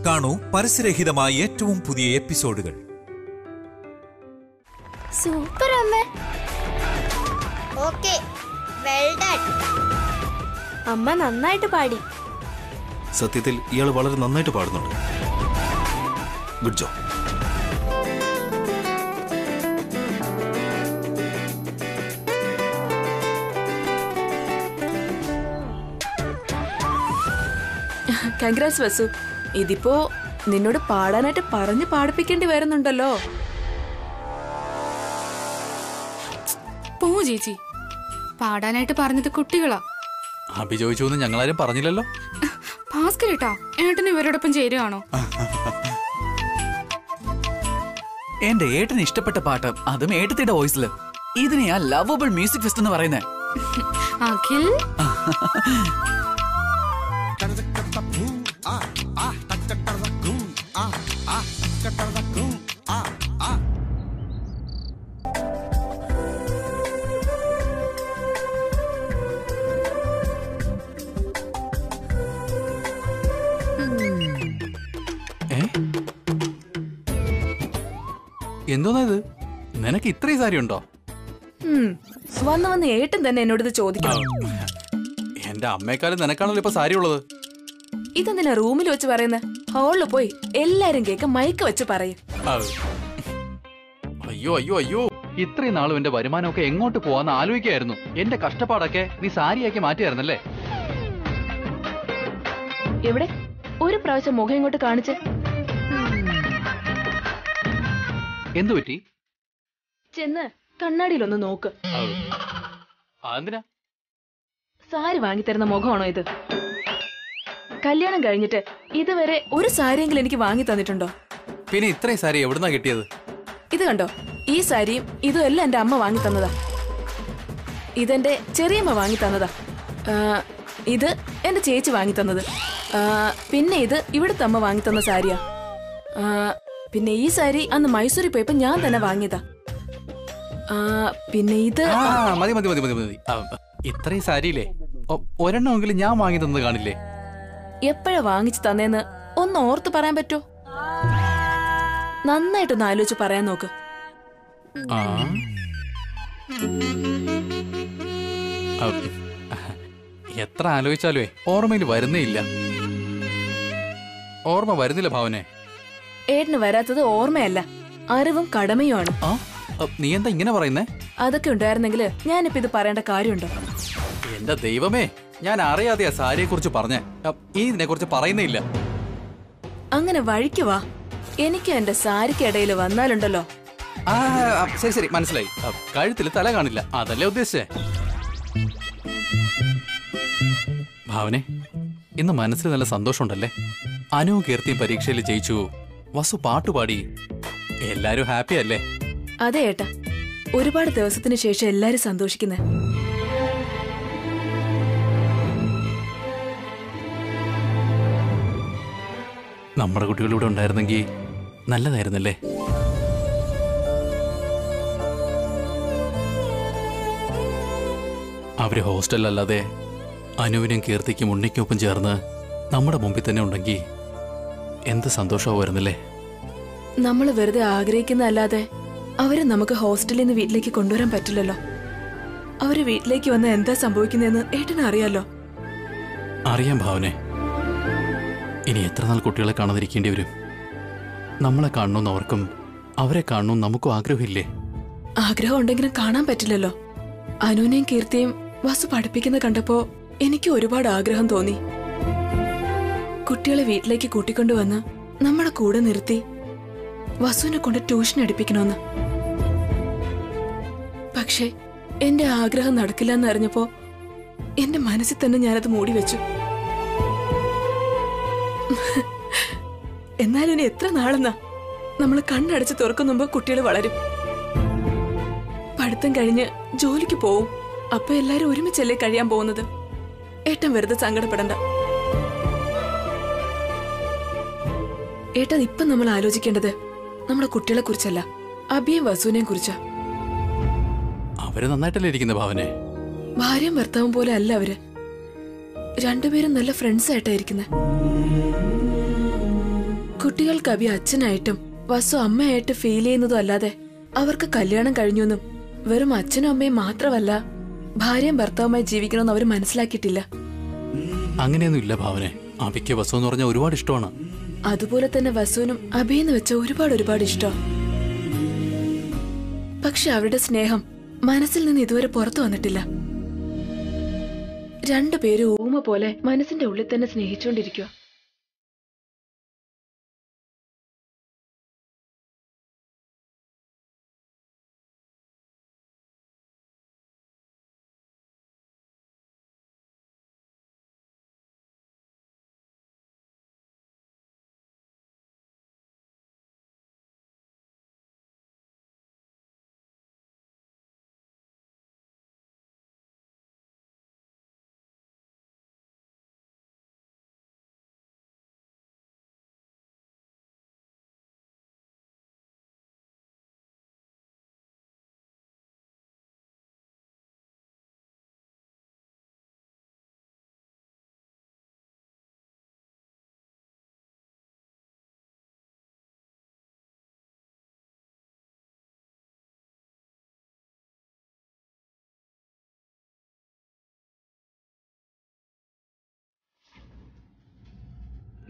കാണൂ പരസ്യരഹിതമായ ഏറ്റവും പുതിയ എപ്പിസോഡുകൾ. സൂപ്പർ അമ്മ. Okay, well done. അമ്മ നന്നായിട്ട് പാടി. സത്യത്തിൽ ഇയാൾ വളരെ നന്നായിട്ട് പാടുന്നുണ്ട്. Good job. കൺഗ്രാറ്റ്സ് വസു. ഇതിപ്പോ നിന്നോട് പാടാനായിട്ട് പറഞ്ഞു പാടിപ്പിക്കേണ്ടി വരുന്നുണ്ടല്ലോ. പോ ചേച്ചി, പാടാനായിട്ട് പറഞ്ഞത് കുട്ടികളാ. അഭി ചോദിച്ചു ഞങ്ങളാരും പറഞ്ഞില്ലല്ലോ. ഭാസ്കരേട്ടാ, ഏട്ടന് ഇവരോടൊപ്പം ചേരുവാണോ? എന്റെ ഏട്ടന് ഇഷ്ടപ്പെട്ട പാട്ട്, അതും ഏട്ടത്തിയുടെ വോയിസില്. ഇതിനെയാ ലവബിൾ മ്യൂസിക് ഫെസ്റ്റ് എന്ന് പറയുന്നേ. അഖിൽ എന്തോന്നാ ഇത്? നിനക്ക് ഇത്രയും സാരി ഉണ്ടോ? വന്ന് ഏട്ടൻ തന്നെ എന്നോട് ഇത് ചോദിക്കണം. എന്റെ അമ്മയെക്കാളും നിനക്കാണല്ലോ ഇപ്പൊ സാരി ഉള്ളത്. ഇതെന്തിനാ റൂമിൽ വെച്ച് പറയുന്നത്? ഹാളിൽ പോയി എല്ലാരും കേൾക്കാൻ മൈക്ക് വെച്ച് പറയും. അയ്യോ അയ്യോ അയ്യോ, ഇത്രയും നാളും എന്റെ വരുമാനമൊക്കെ എങ്ങോട്ട് പോവാന്ന് ആലോചിക്കായിരുന്നു. എന്റെ കഷ്ടപ്പാടൊക്കെ നീ സാരിയാക്കി മാറ്റിയായിരുന്നല്ലേ? എവിടെ ഒരു പ്രാവശ്യം മുഖം ഇങ്ങോട്ട് കാണിച്ച്. എന്തു പറ്റി? ചെന്ന് കണ്ണാടിയിലൊന്ന് നോക്ക്. അതെന്തിനാ? സാരി വാങ്ങിത്തരുന്ന മുഖമാണോ ഇത്? കല്യാണം കഴിഞ്ഞിട്ട് ഇതുവരെ ഒരു സാരിയെങ്കിലും എനിക്ക് വാങ്ങി തന്നിട്ടുണ്ടോ? പിന്നെ ഇത്രയും സാരി എവിടുന്നാ കിട്ടിയത്? ഇത് കണ്ടോ, ഈ സാരിയും ഇതും എല്ലാം എന്റെ അമ്മ വാങ്ങി തന്നതാ. ഇതെന്റെ ചെറിയമ്മ വാങ്ങി തന്നതാ. ഇത് എന്റെ ചേച്ചി വാങ്ങി തന്നത്. പിന്നെ ഇത് ഇവിടുത്തെ അമ്മ വാങ്ങി തന്ന സാരിയാ. പിന്നെ ഈ സാരി അന്ന് മൈസൂരിൽ പോയപ്പോ ഞാൻ തന്നെ വാങ്ങിയതാ. പിന്നെ ഇത് മതി മതി മതി മതി മതി. ഇത്രയും സാരിയില്ലേ, ഒരെണ്ണമെങ്കിലും ഞാൻ വാങ്ങി തന്നത് കാണില്ലേ? എപ്പോഴാ വാങ്ങിച്ചു തന്നേന്ന് ഒന്ന് ഓർത്ത് പറയാൻ പറ്റോ? നന്നായിട്ടൊന്ന് ആലോചിച്ച് പറയാൻ നോക്ക്. എത്ര ആലോചിച്ചാലേ ഓർമ്മയിൽ വരുന്നേ ഇല്ല. ഓർമ്മ വരുന്നില്ല ഭാവനെ. ഏട്ടന് വരാത്തത് ഓർമ്മയല്ല, അറിവും കടമയുമാണ്. നീ എന്താ ഇങ്ങനെ പറയുന്നേ? അതൊക്കെ ഉണ്ടായിരുന്നെങ്കില് ഞാനിപ്പോ ഇത് പറയേണ്ട കാര്യമുണ്ടോ? എന്റെ ദൈവമേ, ഞാൻ അറിയാതെയാ സാരിയെ കുറിച്ച് പറഞ്ഞേ. ഇതിനെ കുറിച്ച് പറയുന്നേ ഇല്ല. അങ്ങനെ വഴിക്ക് വാ. എനിക്ക് എന്റെ സാരിക്കിടയിൽ വന്നാലുണ്ടല്ലോ. ശരി ശരി, മനസ്സിലായി. കഴുത്തിൽ തല കാണില്ല, അതല്ലേ ഉദ്ദേശിച്ചേ? ഭാവനെ, ഇന്ന് മനസ്സിൽ നല്ല സന്തോഷമുണ്ടല്ലേ? അനുവും കീർത്തിയും പരീക്ഷയിൽ ജയിച്ചു, വസു പാട്ടുപാടി, എല്ലാരും ഹാപ്പി അല്ലേ? അതെ ഏട്ടാ, ഒരുപാട് ദിവസത്തിന് ശേഷം എല്ലാരും സന്തോഷിക്കുന്നേ. നമ്മുടെ കുട്ടികളിവിടെ ഉണ്ടായിരുന്നെങ്കിൽ നല്ലതായിരുന്നല്ലേ? അവര് ഹോസ്റ്റലല്ലാതെ അനുവിനും കീർത്തിക്കും ഉണ്ണിക്കൊപ്പം ചേർന്ന് നമ്മുടെ മുമ്പിൽ തന്നെ ഉണ്ടെങ്കിൽ എന്ത് സന്തോഷമായിരുന്നല്ലേ? നമ്മൾ വെറുതെ ആഗ്രഹിക്കുന്നതല്ലാതെ അവരെ നമുക്ക് ഹോസ്റ്റലിൽ നിന്ന് വീട്ടിലേക്ക് കൊണ്ടുവരാൻ പറ്റില്ലല്ലോ. അവര് വീട്ടിലേക്ക് വന്ന് എന്താ സംഭവിക്കുന്നതെന്ന് ഏട്ടന് അറിയാലോ. അറിയാം ഭാവനെ. ഇനി എത്ര നാൾ കുട്ടികളെ കാണാതിരിക്കേണ്ടി വരും? നമ്മളെ കാണണമെന്ന് അവർക്കും അവരെ കാണണമെന്ന് നമുക്കും ആഗ്രഹമില്ലേ? ആഗ്രഹം ഉണ്ടെങ്കിലും കാണാൻ പറ്റില്ലല്ലോ. അനുവിനെയും കീർത്തിയും വസു പഠിപ്പിക്കുന്ന കണ്ടപ്പോ എനിക്ക് ഒരുപാട് ആഗ്രഹം തോന്നി. കുട്ടികളെ വീട്ടിലേക്ക് കൂട്ടിക്കൊണ്ടുവന്ന് നമ്മുടെ കൂടെ നിർത്തി വസുവിനെ കൊണ്ട് ട്യൂഷൻ എടുപ്പിക്കണമെന്ന്. പക്ഷെ എന്റെ ആഗ്രഹം നടക്കില്ല എന്നറിഞ്ഞപ്പോ എന്റെ മനസ്സിൽ തന്നെ ഞാനത് മൂടിവെച്ചു. എന്നാലും ഇനി എത്ര നാളെന്നാ നമ്മൾ കണ്ണടച്ച് തുറക്കും മുമ്പ് കുട്ടികൾ വളരും, പഠിത്തം കഴിഞ്ഞ് ജോലിക്ക് പോവും. അപ്പൊ എല്ലാരും ഒരുമിച്ചല്ലേ കഴിയാൻ പോകുന്നത്. ഏട്ടൻ വെറുതെ സങ്കടപ്പെടണ്ട. ഏട്ടാ, ഇപ്പൊ നമ്മൾ ആലോചിക്കേണ്ടത് നമ്മുടെ കുട്ടികളെ കുറിച്ചല്ല, അഭിയും വസുവിനെയും കുറിച്ചാ. അവര് നന്നായിട്ടല്ലേ ഇരിക്കുന്ന ഭാവനെ? ഭാര്യയും ഭർത്താവും പോലെ അല്ല അവര്. രണ്ടുപേരും നല്ല ഫ്രണ്ട്സ് ആയിട്ടായിരിക്കുന്നത്. കുട്ടികൾക്ക് അഭി അച്ഛനായിട്ടും വസു അമ്മയായിട്ട് ഫീൽ ചെയ്യുന്നതും അല്ലാതെ അവർക്ക് കല്യാണം കഴിഞ്ഞൊന്നും വെറും അച്ഛനും അമ്മയും മാത്രമല്ല ഭാര്യയും ഭർത്താവുമായി ജീവിക്കണമെന്ന് അവർ മനസ്സിലാക്കിയിട്ടില്ല. അങ്ങനെയൊന്നും ഇല്ല ഭാവനെ. അഭിക്ക് വസു എന്ന് പറഞ്ഞാൽ ഒരുപാട് ഇഷ്ടമാണ്. അതുപോലെ തന്നെ വസുവിനും അഭിയെന്ന് വെച്ച ഒരുപാട് ഇഷ്ടം. പക്ഷെ അവരുടെ സ്നേഹം മനസ്സിൽ നിന്ന് ഇതുവരെ പുറത്തു വന്നിട്ടില്ല. രണ്ടുപേരും ഊമ പോലെ മനസ്സിന്റെ ഉള്ളിൽ തന്നെ സ്നേഹിച്ചുകൊണ്ടിരിക്കുക.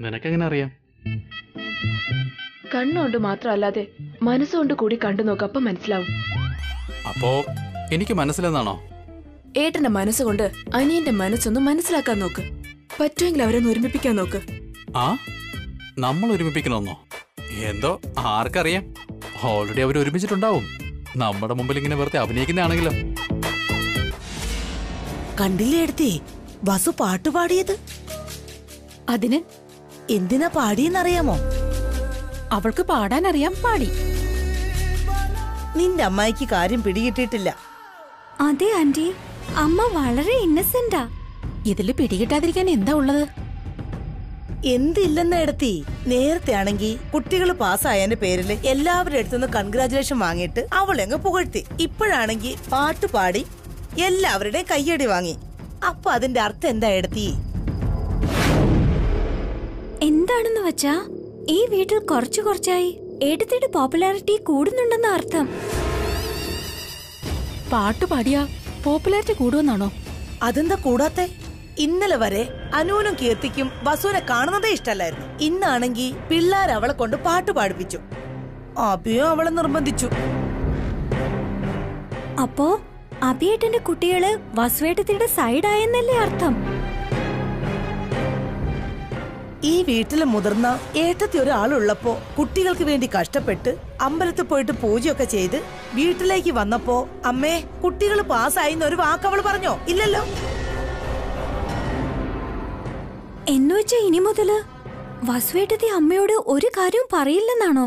നിനക്കെങ്ങനെ അറിയാം? കണ്ണുകൊണ്ട് മാത്രമല്ലാതെ മനസ്സുകൊണ്ട് കൂടി കണ്ടു നോക്ക്, അപ്പം മനസ്സിലാവും. അപ്പോ എനിക്ക് മനസ്സിലെന്നാണോ? ഏട്ടന്റെ മനസ്സുകൊണ്ട് അനിയന്റെ മനസ്സൊന്ന് മനസ്സിലാക്കാൻ നോക്ക്. പറ്റുമെങ്കിൽ അവരൊന്ന് ഒരുമിപ്പിക്കാൻ നോക്ക്. ആ, നമ്മൾ ഒരുമിപ്പിക്കണമെന്നോ? എന്തോ ആർക്കറിയാം. ഓൾറെഡി അവർ ഒരുമിച്ചിട്ടുണ്ടാവും. നമ്മുടെ മുമ്പിൽ ഇങ്ങനെ വെറുതെ അഭിനയിക്കുന്നതാണെങ്കിലോ. കണ്ടില്ലേ എടുത്തേ വസു പാട്ടുപാടിയത്? അതിന് എന്തിനാ പാടിയെന്നറിയാമോ? അവൾക്ക് പാടാനറിയാം, പാടി. നിന്റെ അമ്മായിക്ക് കാര്യം പിടികിട്ടിട്ടില്ല. അതെ ആന്റി, അമ്മ വളരെ ഇന്നസെന്റാ. ഇതില് പിടികിട്ടാതിരിക്കാൻ എന്താ ഉള്ളത്? എന്തില്ലെന്ന എടുത്തി. നേരത്തെ ആണെങ്കി കുട്ടികൾ പാസ്സായതിന്റെ പേരില് എല്ലാവരുടെ അടുത്തുനിന്ന് കൺഗ്രാചുലേഷൻ വാങ്ങിയിട്ട് അവളെങ്ങ് പുകഴ്ത്തി. ഇപ്പോഴാണെങ്കി പാട്ടുപാടി എല്ലാവരുടെയും കയ്യടി വാങ്ങി. അപ്പൊ അതിന്റെ അർത്ഥം എന്താ എടുത്തി? എന്താണെന്ന് വെച്ചാ ഈ വീട്ടിൽ കുറച്ചായി ഏട്ടത്തിയുടെ പോപ്പുലാരിറ്റി കൂടുന്നുണ്ടെന്ന അർത്ഥം. പാട്ട് പാടിയാ പോപ്പുലാരിറ്റി കൂടുമെന്നാണോ? അതെന്താ കൂടാത്തെ? ഇന്നലെ വരെ അനുവിനും കീർത്തിക്കും വസുവിനെ കാണുന്നതേ ഇഷ്ടല്ലായിരുന്നു. ഇന്നാണെങ്കി പിള്ളേർ അവളെ കൊണ്ട് പാട്ട് പാടിപ്പിച്ചു. അഭിയും അവളെ നിർബന്ധിച്ചു. അപ്പോ അഭിയേട്ടന്റെ കുട്ടികള് വസുവേട്ടത്തിയുടെ സൈഡായെന്നല്ലേ അർത്ഥം? ഈ വീട്ടില് മുതിർന്ന ഏട്ടത്തി ഒരാളുള്ളപ്പോ കുട്ടികൾക്ക് വേണ്ടി കഷ്ടപ്പെട്ട് അമ്പലത്തിൽ പോയിട്ട് പൂജയൊക്കെ ചെയ്ത് വീട്ടിലേക്ക് വന്നപ്പോ അമ്മേ കുട്ടികൾ പാസ്സായി ഒരു വാക്കവള് പറഞ്ഞോ? ഇല്ലല്ലോ. എന്നുവെച്ചാ ഇനി മുതല് വസുവേട്ടത്തി അമ്മയോട് ഒരു കാര്യവും പറയില്ലെന്നാണോ?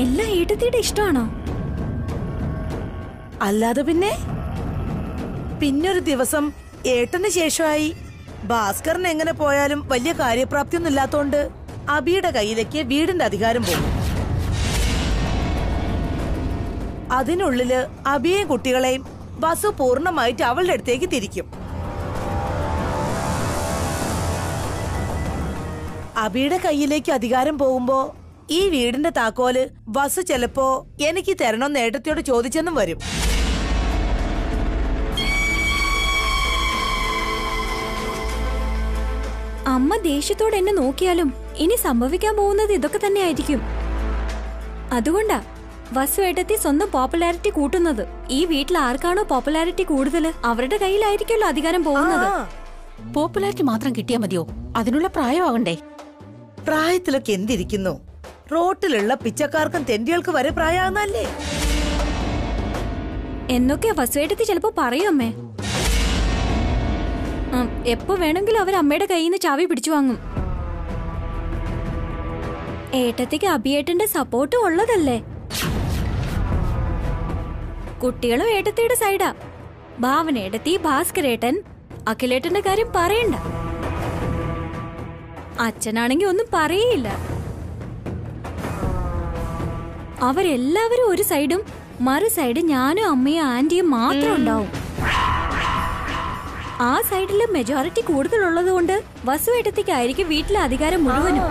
എല്ലാം ഏട്ടത്തിയുടെ ഇഷ്ടമാണോ? അല്ലാതെ പിന്നൊരു ദിവസം ഏട്ടന് ശേഷമായി ഭാസ്കറിന് എങ്ങനെ പോയാലും വലിയ കാര്യപ്രാപ്തിയൊന്നും ഇല്ലാത്തോണ്ട് അബിയുടെ കയ്യിലേക്ക് വീടിന്റെ അധികാരം പോകും. അതിനുള്ളില് അബിയെയും കുട്ടികളെയും വസു പൂർണ്ണമായിട്ട് അവളുടെ അടുത്തേക്ക് തിരിക്കും. അബിയുടെ കയ്യിലേക്ക് അധികാരം പോകുമ്പോ ഈ വീടിന്റെ താക്കോല് വസു ചിലപ്പോ എനിക്ക് തരണമെന്ന് ഏട്ടത്തിയോട് ചോദിച്ചെന്നും വരും. അമ്മ ദേഷ്യത്തോടെ എന്നെ നോക്കിയാലും ഇനി സംഭവിക്കാൻ പോകുന്നത് ഇതൊക്കെ തന്നെ ആയിരിക്കും. അതുകൊണ്ടാ വസുവേട്ടത്തി സ്വന്തം പോപ്പുലാരിറ്റി കൂട്ടുന്നത്. ഈ വീട്ടിൽ ആർക്കാണോ പോപ്പുലാരിറ്റി കൂടുതൽ അവരുടെ കയ്യിലായിരിക്കുമല്ലോ അധികാരം പോകുന്നത്. പോപ്പുലാരിറ്റി മാത്രം കിട്ടിയാ മതിയോ? അതിനുള്ള പ്രായമാകണ്ടേ? പ്രായത്തിലൊക്കെ എന്തിരിക്കുന്നു? റോട്ടിലുള്ള പിച്ചക്കാർക്കും തെണ്ടികൾക്ക് വരെ പ്രായമാകുന്നല്ലേ? എന്നൊക്കെ വസുവേട്ടത്തി ചിലപ്പോ പറയും അമ്മേ. എപ്പോ വേണമെങ്കിലും അവർ അമ്മയുടെ കയ്യിൽ നിന്ന് ചാവി പിടിച്ചു വാങ്ങും. ഏട്ടത്തിക്ക് അഭിയേട്ടന്റെ സപ്പോർട്ടും ഉള്ളതല്ലേ. കുട്ടികളും ഏട്ടത്തിയുടെ സൈഡാ. ഭാവനേട്ടത്തി, ഭാസ്കരേട്ടൻ, അഖിലേട്ടന്റെ കാര്യം പറയണ്ട. അച്ഛനാണെങ്കി ഒന്നും പറയേയില്ല. അവരെല്ലാവരും ഒരു സൈഡും മറു സൈഡ് ഞാനും അമ്മയും ആന്റിയും മാത്രം ഉണ്ടാവും. ആ സൈഡില് മെജോറിറ്റി കൂടുതലുള്ളത് കൊണ്ട് വസുവേട്ടത്തിക്കായിരിക്കും വീട്ടിലെ അധികാരം മുഴുവനും.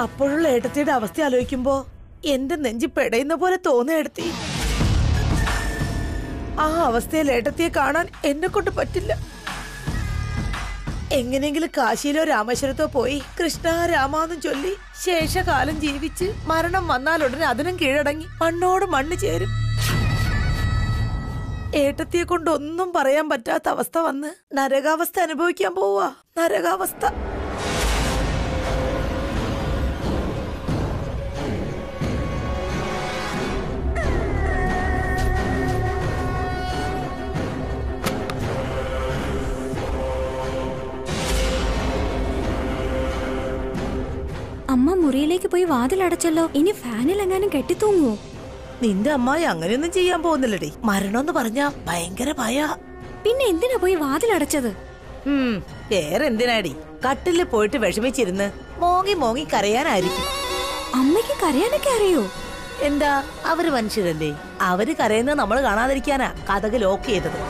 അപ്പോഴുള്ള ഏട്ടത്തിയുടെ അവസ്ഥ ആലോചിക്കുമ്പോ എന്റെ നെഞ്ചി പെടയുന്ന പോലെ തോന്നേടത്തി. ആ അവസ്ഥയിൽ ഏട്ടത്തിയെ കാണാൻ എന്നെ കൊണ്ട് പറ്റില്ല. എങ്ങനെയെങ്കിലും കാശിയിലോ രാമേശ്വരത്തോ പോയി കൃഷ്ണ രാമാന്നും ചൊല്ലി ശേഷകാലം ജീവിച്ച് മരണം വന്നാലുടനെ അതിനും കീഴടങ്ങി മണ്ണോട് മണ്ണ് ചേരും. ഏട്ടത്തിയെ കൊണ്ട് ഒന്നും പറയാൻ പറ്റാത്ത അവസ്ഥ വന്ന് നരകാവസ്ഥ അനുഭവിക്കാൻ പോവാ. നരകാവസ്ഥ. അമ്മ മുറിയിലേക്ക് പോയി വാതിലടച്ചല്ലോ. ഇനി ഫാനിലെങ്ങാനും കെട്ടിത്തൂങ്ങുവോ? നിന്റെ അമ്മായി അങ്ങനെയൊന്നും ചെയ്യാൻ പോകുന്നില്ലടി. മരണമെന്ന് പറഞ്ഞാ ഭയങ്കര ഭയ. പിന്നെ എന്തിനാ പോയി വാതിലടച്ചത്? വേറെ എന്തിനാടി? കട്ടിലിൽ പോയിട്ട് വിഷമിച്ചിരുന്ന് മോങ്ങി മോങ്ങി കരയാനായിരിക്കും. അമ്മയ്ക്ക് കരയാനൊക്കെ അറിയോ? എന്താ, അവര് മനുഷ്യരല്ലേ. അവര് കരയുന്നത് നമ്മൾ കാണാതിരിക്കാനാ കഥക് ലോക്ക് ചെയ്തത്.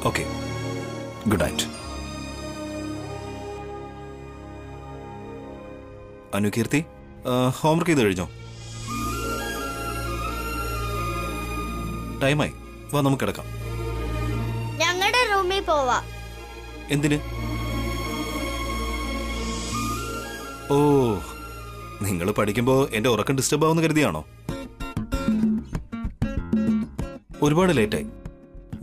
Okay, good night. Anukeerthi, homework ചെയ്ത് കഴിഞ്ഞോ? ടൈമായി, വാ നമുക്ക് കിടക്കാം. ഞങ്ങളുടെ റൂമിൽ പോവാ. എന്തിന്? ഓ, നിങ്ങൾ പഠിക്കുമ്പോ എന്റെ ഉറക്കം ഡിസ്റ്റർബ് ആവുന്ന കരുതിയാണോ? ഒരുപാട് ലേറ്റായി.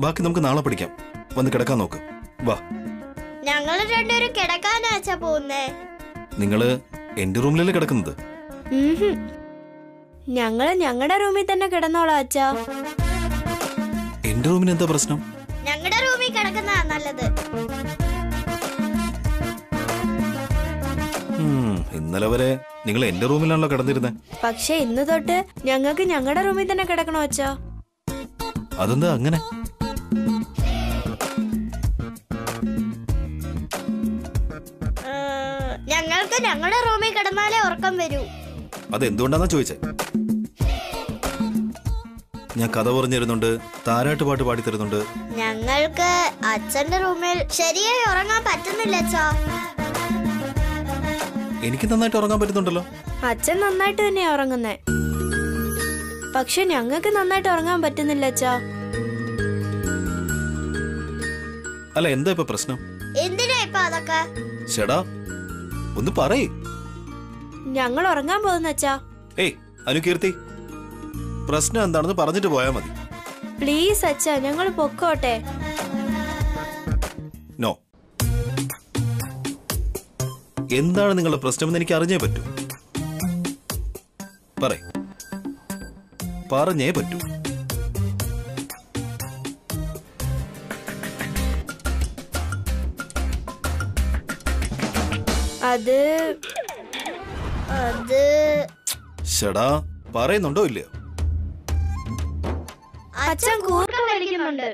ബാക്കി നമുക്ക് നാളെ പഠിക്കാം. വന്ന് കിടക്കാൻ നോക്ക്. വാ. ഞങ്ങള് രണ്ടുപേരും കിടക്കാനാച്ചാ പോകുന്നേ. നിങ്ങള് എന്റെ റൂമിലല്ലേ കിടക്കുന്നത്? ഞങ്ങള് ഞങ്ങളുടെ റൂമിൽ തന്നെ കിടന്നോളാം അച്ഛാ. എന്റെ റൂമിന് എന്താ പ്രശ്നം? ഞങ്ങളുടെ റൂമിൽ കിടക്കുന്നതാ നല്ലത്. ഇന്നലെ വരെ നിങ്ങൾ എന്റെ റൂമിലാണല്ലോ കിടന്നിരുന്നത്. പക്ഷെ ഇന്ന് തൊട്ട് ഞങ്ങൾക്ക് ഞങ്ങളുടെ റൂമിൽ തന്നെ കിടക്കണോ അച്ഛാ? അതെന്താ അങ്ങനെ? ഞങ്ങൾക്ക് ഞങ്ങളുടെ റൂമിൽ കിടന്നാലേ ഉറക്കം വരൂ. അതെന്തുകൊണ്ടാന്നാ ചോദിച്ചേ? ഞാൻ കഥ പറഞ്ഞിരുന്നുണ്ട്, താരാട്ട് പാട്ട് പാടിത്തരുന്നുണ്ട്. ഞങ്ങൾക്ക് അച്ഛന്റെ റൂമിൽ ശരിയായി ഉറങ്ങാൻ പറ്റുന്നില്ല അച്ഛാ. എനിക്ക് നന്നായിട്ട് ഉറങ്ങാൻ പറ്റുന്നുണ്ടല്ലോ. അച്ഛൻ നന്നായിട്ട് തന്നെയാ ഉറങ്ങുന്നേ. പക്ഷെ ഞങ്ങൾക്ക് നന്നായിട്ട് ഉറങ്ങാൻ പറ്റുന്നില്ല അച്ഛാ. അല്ല, എന്താ ഇപ്പൊ പ്രശ്നം? എന്തിനാ ഇപ്പൊ അതൊക്കെ? ചേടാ, ഒന്ന് പറയ്. ഞങ്ങൾ ഉറങ്ങാൻ പോകുന്ന അച്ഛാ. ഏയ് അനുകീർത്തി, പ്രശ്നം എന്താണെന്ന് പറഞ്ഞിട്ട് പോയാ മതി. പ്ലീസ് അച്ഛാ, ഞങ്ങൾ പൊക്കോട്ടെ. നോ. എന്താണ് നിങ്ങളുടെ പ്രശ്നമെന്ന് എനിക്ക് അറിഞ്ഞേ പറ്റൂ. പറഞ്ഞേ പറ്റൂ. അത് ഷടാ, പറയുന്നുണ്ടോ ഇല്ലയോ? അച്ഛൻ കൂർക്ക വലിക്കുന്നുണ്ട്.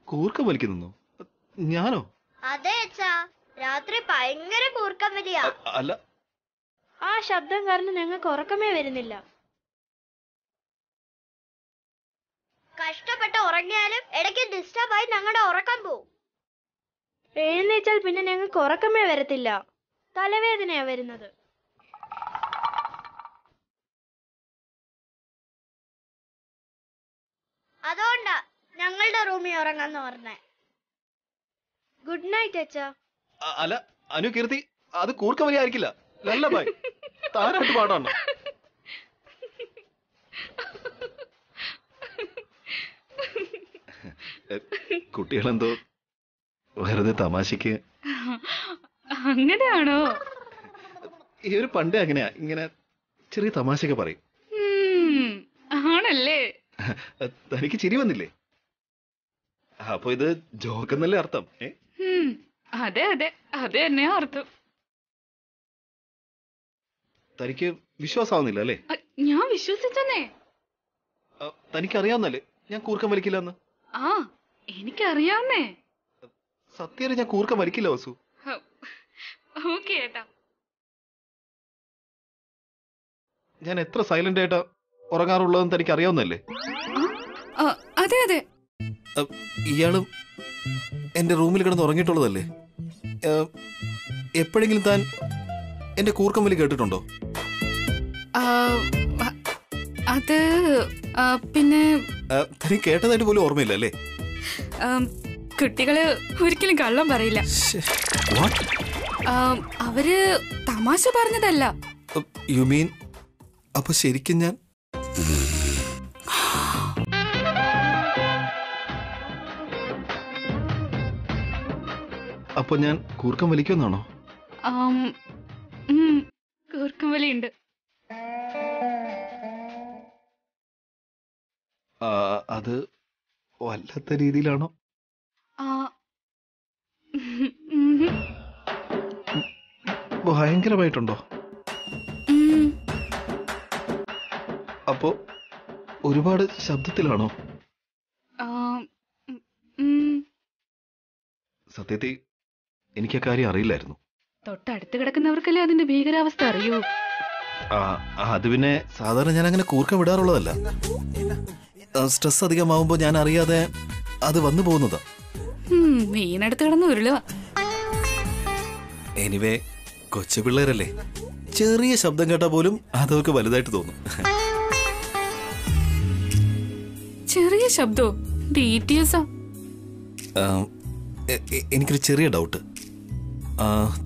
കൂർക്ക വലിക്കുന്നു? ഞാനോ? അതെ അച്ഛാ, രാത്രി ഭയങ്കര കൂർക്കം വലിയാ. അല്ല, ആ ശബ്ദം കാരണം ഞങ്ങൾക്ക് ഉറക്കമേ വരുന്നില്ല. കഷ്ടപ്പെട്ട് ഉറങ്ങിയാലും ഇടയ്ക്ക് ഡിസ്റ്റർബ് ആയി ഞങ്ങളുടെ ഉറക്കം പോവും. എഴുന്നേച്ചാൽ പിന്നെ ഞങ്ങൾക്ക് ഉറക്കമേ വരത്തില്ല. തലവേദനയാ വരുന്നത്. അതുകൊണ്ടാ ഞങ്ങളുടെ റൂമിൽ ഉറങ്ങാന്ന് പറഞ്ഞേ. ഗുഡ് നൈറ്റ് അച്ഛാ. അല്ല അനുകീർത്തി, അത് കൂർക്ക വലിയായിരിക്കില്ല. ലല്ലബായ്, താരാട്ട് പാടാണ്. കുട്ടികളെന്തോ വെറുതെ തമാശക്ക്. അങ്ങനെയാണോ? ഈ ഒരു പണ്ടേ അങ്ങനെയാ, ഇങ്ങനെ ചെറിയ തമാശയൊക്കെ പറയും. ആണല്ലേ? തനിക്ക് ചിരി വന്നില്ലേ? അപ്പൊ ഇത് ജോക്കെന്നല്ലേ അർത്ഥം? അതെ അതെ, അത് തന്നെയാ അർത്ഥം. തനിക്ക് വിശ്വാസമാവുന്നില്ല അല്ലേ? ഞാൻ വിശ്വസിച്ചെന്നേ. തനിക്കറിയാവുന്നല്ലേ ഞാൻ കൂർക്കം വലിക്കില്ലെന്ന്? ആ, എനിക്കറിയാവുന്നേ. സത്യം ഞാൻ കൂർക്കം വലിക്കില്ല വസു. ഓക്കേ ഏട്ടാ. ഞാൻ എത്ര സൈലന്റ് ആയിട്ടാ ഉറങ്ങാറുള്ളതെന്ന് തനിക്ക് അറിയാവുന്നല്ലേ? അതെ അതെ. ഇയാളും എന്റെ റൂമിൽ കിടന്ന് ഉറങ്ങിയിട്ടുള്ളതല്ലേ? എപ്പോഴെങ്കിലും താൻ എന്റെ കൂർക്കം വലി കേട്ടിട്ടുണ്ടോ? അത് പിന്നെ തനിക്ക് കേട്ടതായിട്ട് പോലും ഓർമ്മയില്ല അല്ലേ? കുട്ടികള് ഒരിക്കലും കള്ളം പറയില്ല. അവര് തമാശ പറഞ്ഞതല്ല. യു മീൻ അപ്പൊ ശരിക്കും ഞാൻ അപ്പൊ ഞാൻ കൂർക്കം വലിക്കുമെന്നാണോ? കൂർക്കം വലിയുണ്ട്. അത് വല്ലാത്ത രീതിയിലാണോ? ഭയങ്കരമായിട്ടുണ്ടോ? അപ്പോ ഒരുപാട് ശബ്ദത്തിലാണോ? സത്യത്തിൽ എനിക്ക് ആ കാര്യം അറിയില്ലായിരുന്നു. തൊട്ടടുത്ത് കിടക്കുന്നവർക്കല്ലേ അതിന്റെ ഭീകരാവസ്ഥ അറിയൂ. അത് പിന്നെ സാധാരണ ഞാൻ അങ്ങനെ കൂർക്കം വിടാറുള്ളതല്ല. സ്ട്രെസ് അധികമാവുമ്പോ ഞാൻ അറിയാതെ അത് വന്നു പോകുന്നതാ. വീണടുത്ത് കിടന്ന് ഉരുളുക. എനിവേ, കൊച്ചു പിള്ളേരല്ലേ, ചെറിയ ശബ്ദം കേട്ടാ പോലും അതൊക്കെ വലുതായിട്ട് തോന്നും. ചെറിയ ശബ്ദോ? ഡീറ്റെയിൽസാ? എനിക്കൊരു ചെറിയ ഡൗട്ട്.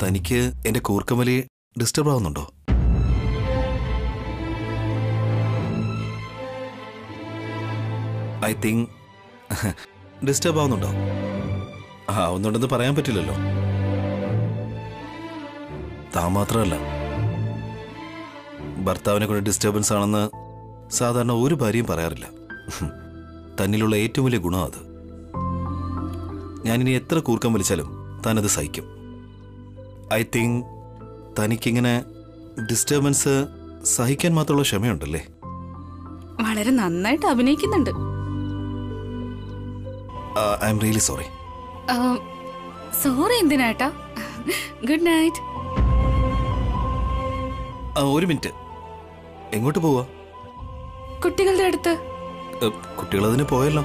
തനിക്ക് എന്റെ കൂർക്കമലി ഡിസ്റ്റർബ് ആവുന്നുണ്ടോ? ഐ തിങ്ക് ഡിസ്റ്റർബ് ആവുന്നുണ്ടോ? ആവുന്നുണ്ടെന്ന് പറയാൻ പറ്റില്ലല്ലോ. താൻ മാത്രമല്ല, ഭർത്താവിനെ കൊണ്ട് ഡിസ്റ്റർബൻസ് ആണെന്ന് സാധാരണ ഒരു ഭാര്യയും പറയാറില്ല. തന്നിലുള്ള ഏറ്റവും വലിയ ഗുണം അത്. ഞാനിനി എത്ര കൂർക്കം വലിച്ചാലും താനത് സഹിക്കും. ഐ തിങ്ക് തനിക്കിങ്ങനെ ഡിസ്റ്റർബൻസ് സഹിക്കാൻ മാത്രമുള്ള ക്ഷമയുണ്ടല്ലേ? വളരെ നന്നായിട്ട് അഭിനയിക്കുന്നുണ്ട്. I am really sorry. Sorry എന്തിനാട്ടാ? Good night. ഒരു മിനിറ്റ്, എങ്ങോട്ട് പോവാ? കുട്ടികളുടെ അടുത്ത്. കുട്ടികളതിന് പോയല്ലോ.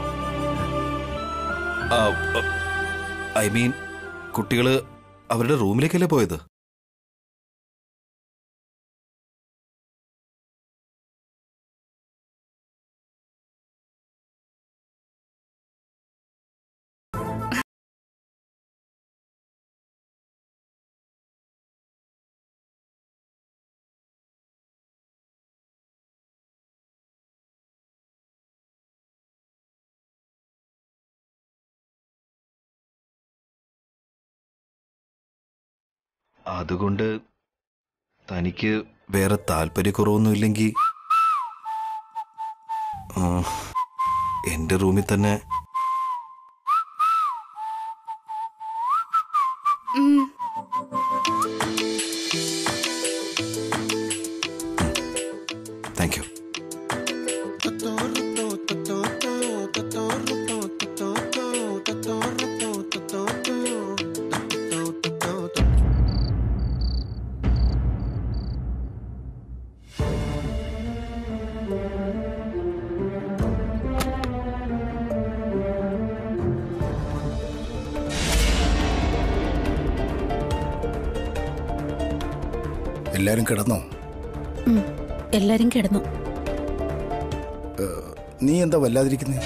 ഐ മീൻ, കുട്ടികള് അവരുടെ റൂമിലേക്കല്ലേ പോയത്? അതുകൊണ്ട് തനിക്ക് വേറെ താല്പര്യക്കുറവൊന്നുമില്ലെങ്കിൽ എന്റെ റൂമിൽ തന്നെ. Thank you. എല്ലാരും കിടന്നോ? എല്ലാരും കിടന്നു. നീ എന്താ വല്ലാതിരിക്കുന്നേ?